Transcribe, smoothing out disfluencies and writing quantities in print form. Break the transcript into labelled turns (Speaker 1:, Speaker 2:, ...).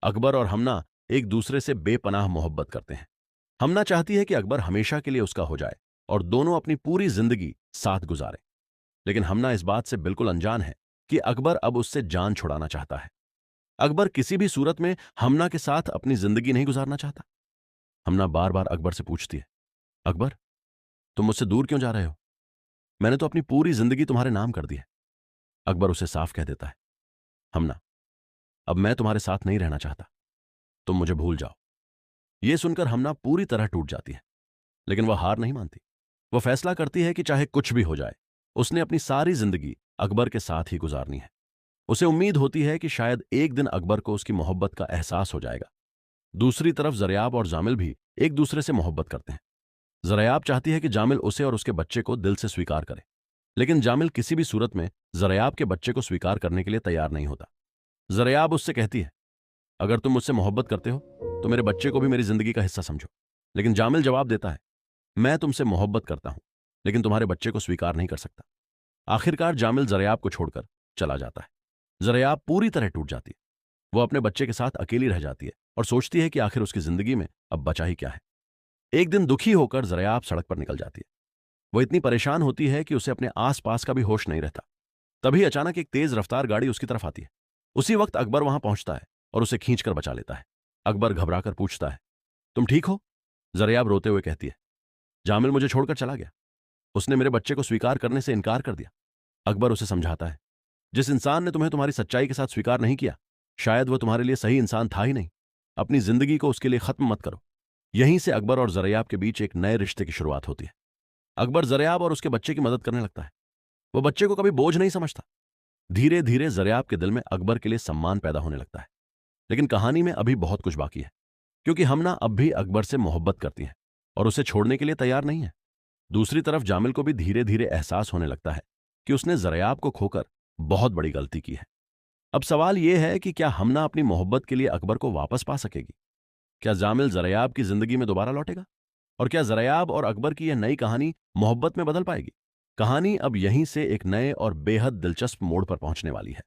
Speaker 1: अकबर और हमना एक दूसरे से बेपनाह मोहब्बत करते हैं। हमना चाहती है कि अकबर हमेशा के लिए उसका हो जाए और दोनों अपनी पूरी जिंदगी साथ गुजारें। लेकिन हमना इस बात से बिल्कुल अनजान है कि अकबर अब उससे जान छुड़ाना चाहता है। अकबर किसी भी सूरत में हमना के साथ अपनी जिंदगी नहीं गुजारना चाहता। हमना बार बार अकबर से पूछती है, अकबर, तुम मुझसे दूर क्यों जा रहे हो? मैंने तो अपनी पूरी जिंदगी तुम्हारे नाम कर दी है। अकबर उसे साफ कह देता है, हमना, अब मैं तुम्हारे साथ नहीं रहना चाहता, तुम मुझे भूल जाओ। यह सुनकर हमना पूरी तरह टूट जाती है, लेकिन वह हार नहीं मानती। वह फैसला करती है कि चाहे कुछ भी हो जाए, उसने अपनी सारी जिंदगी अकबर के साथ ही गुजारनी है। उसे उम्मीद होती है कि शायद एक दिन अकबर को उसकी मोहब्बत का एहसास हो जाएगा। दूसरी तरफ जरयाब और जामिल भी एक दूसरे से मोहब्बत करते हैं। जरयाब चाहती है कि जामिल उसे और उसके बच्चे को दिल से स्वीकार करे, लेकिन जामिल किसी भी सूरत में जरयाब के बच्चे को स्वीकार करने के लिए तैयार नहीं होता। जरयाब उससे कहती है, अगर तुम मुझसे मोहब्बत करते हो तो मेरे बच्चे को भी मेरी जिंदगी का हिस्सा समझो। लेकिन जामिल जवाब देता है, मैं तुमसे मोहब्बत करता हूं, लेकिन तुम्हारे बच्चे को स्वीकार नहीं कर सकता। आखिरकार जामिल जरयाब को छोड़कर चला जाता है। जरयाब पूरी तरह टूट जाती है। वो अपने बच्चे के साथ अकेली रह जाती है और सोचती है कि आखिर उसकी जिंदगी में अब बचा ही क्या है। एक दिन दुखी होकर जरयाब सड़क पर निकल जाती है। वो इतनी परेशान होती है कि उसे अपने आसपास का भी होश नहीं रहता। तभी अचानक एक तेज रफ्तार गाड़ी उसकी तरफ आती है। उसी वक्त अकबर वहां पहुंचता है और उसे खींचकर बचा लेता है। अकबर घबराकर पूछता है, तुम ठीक हो? जरयाब रोते हुए कहती है, जामिल मुझे छोड़कर चला गया। उसने मेरे बच्चे को स्वीकार करने से इनकार कर दिया। अकबर उसे समझाता है, जिस इंसान ने तुम्हें तुम्हारी सच्चाई के साथ स्वीकार नहीं किया, शायद वह तुम्हारे लिए सही इंसान था ही नहीं। अपनी जिंदगी को उसके लिए खत्म मत करो। यहीं से अकबर और जरयाब के बीच एक नए रिश्ते की शुरुआत होती है। अकबर जरयाब और उसके बच्चे की मदद करने लगता है। वह बच्चे को कभी बोझ नहीं समझता। धीरे धीरे जरयाब के दिल में अकबर के लिए सम्मान पैदा होने लगता है। लेकिन कहानी में अभी बहुत कुछ बाकी है, क्योंकि हमना अब भी अकबर से मोहब्बत करती है और उसे छोड़ने के लिए तैयार नहीं है। दूसरी तरफ जामिल को भी धीरे धीरे एहसास होने लगता है कि उसने जरयाब को खोकर बहुत बड़ी गलती की है। अब सवाल यह है कि क्या हमना अपनी मोहब्बत के लिए अकबर को वापस पा सकेगी? क्या जामिल जरयाब की जिंदगी में दोबारा लौटेगा? और क्या जरयाब और अकबर की यह नई कहानी मोहब्बत में बदल पाएगी? कहानी अब यहीं से एक नए और बेहद दिलचस्प मोड़ पर पहुंचने वाली है।